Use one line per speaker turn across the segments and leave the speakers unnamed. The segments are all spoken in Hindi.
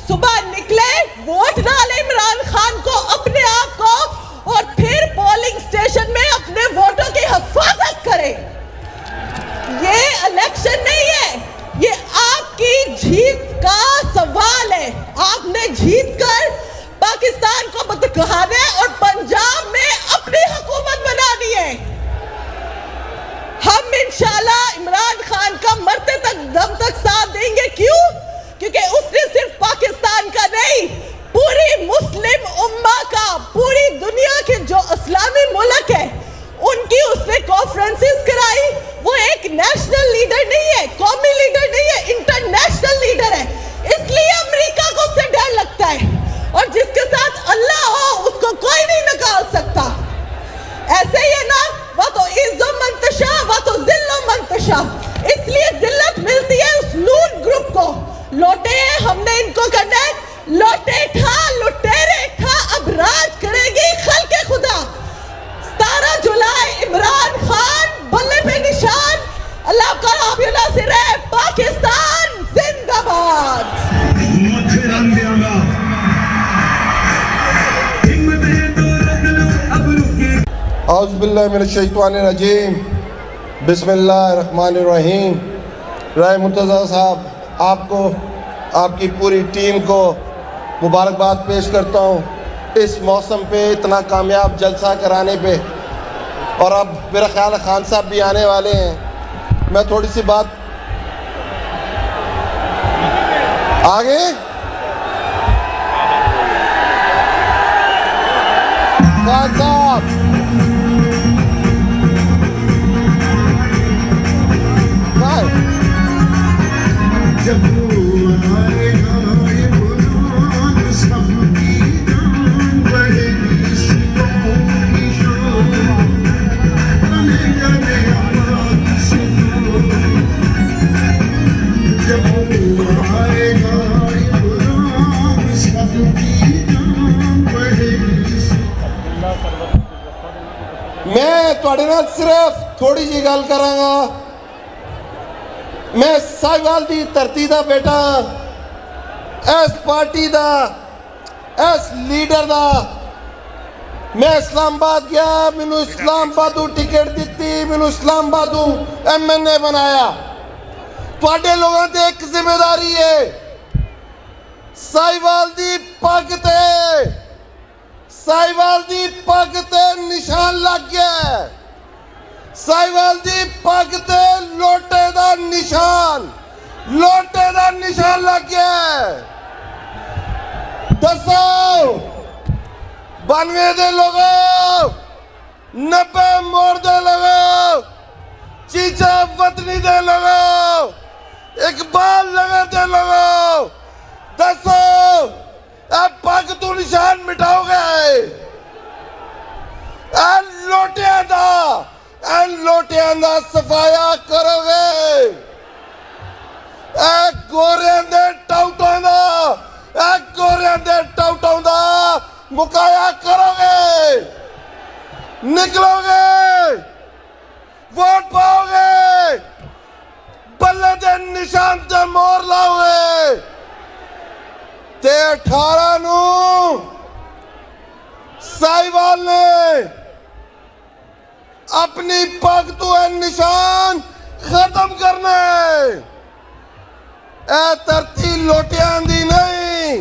सुबह निकले, वोट डाले इमरान खान को, अपने आप को, और फिर पोलिंग स्टेशन में अपने वोटों की हिफाजत करें। ये इलेक्शन नहीं है, ये आपकी जीत का सवाल है। आपने जीत कर पाकिस्तान को दिखाने और पंजाब में अपनी हुकूमत बनानी है। हम इंशाल्लाह इमरान खान का मरते तक दम तक साथ देंगे। क्यों? क्योंकि उसने सिर्फ पाकिस्तान का नहीं, पूरी मुस्लिम उम्मा का, पूरी दुनिया के जो इस्लामी मुल्क है उनकी उसने कॉन्फ्रेंसेस कराई। वो एक नेशनल लीडर नहीं है, कौमी लीडर नहीं है, इंटरनेशनल लीडर है। इसलिए अमेरिका को उससे डर लगता है, और जिसके साथ अल्लाह हो उसको कोई नहीं निकाल सकता। ऐसे ही है ना, वह तो इज्जो मंतशा, वह तो जिल्लो मंतशा। इसलिए जिल्लत मिलती है उस लूट ग्रुप को। लौटे हैं, हमने इनको करना है। लौटे ठा, लुटेरे ठा, अब राज करेगी खल्के खुदा। 17 जुलाई इमरान खान बल्ले पे निशान। अल्लाह का हाफिज़ नासिर है। पाकिस्तान जिंदाबाद।
औज़ुबिल्लाहि मिनश्शैतानिर्रजीम, बिस्मिल्लाहिर्रहमानिर्रहीम। राय मुर्तज़ा साहब, आपको, आपकी पूरी टीम को मुबारकबाद पेश करता हूँ इस मौसम पे इतना कामयाब जलसा कराने पे। और अब मेरा ख्याल है खान साहब भी आने वाले हैं। मैं थोड़ी सी बात आगे खान साहब, मैं तुहाडे नाल सिर्फ थोड़ी जी गल करांगा। मैं साहिवाल दी धरती दा बेटा, इस पार्टी दा, इस लीडर दा। मैं इस्लामाबाद गया, मैनू इस्लामाबादों टिकट दी, मैनू इस्लामाबादों MNA बनाया। तुहाडे लोगों की एक जिम्मेदारी है, साहिवाल दी पग ते, साहिवाल दी पग ते निशान लग गया। साहिवाल दी पग ते लोटे दा निशान, लोटे दा निशान लग गया। दसो 92 दे लोगों, 90 मोड़ दे लोगों, चीचा वतनी दे लोगों, इकबाल नगर दे लोगों, दसो अब पग तू निशान मिटाओगे? लोटियां दा सफाया करोगे? गोरियां दे टाउटां दा, गोरियां दे टाउटां दा मुकाया करोगे? निकलोगे, वोट पाओगे, बल्ले दे निशान ते मोहर लाओगे ते 18 नू साहिवाल ने अपनी पग तो निशान खत्म करना है। ए धरती लोटियां दी नहीं,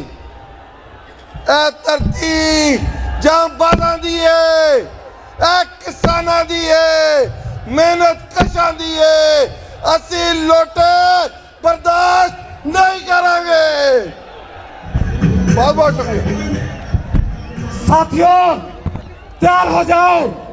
ए धरती जांबाज़ां दी है, ए किसानां दी है, मेहनत कशां दी है। असी लोटे बर्दाश्त नहीं करेंगे। बहुत बहुत शुक्रिया।
साथियों, तैयार हो जाओ।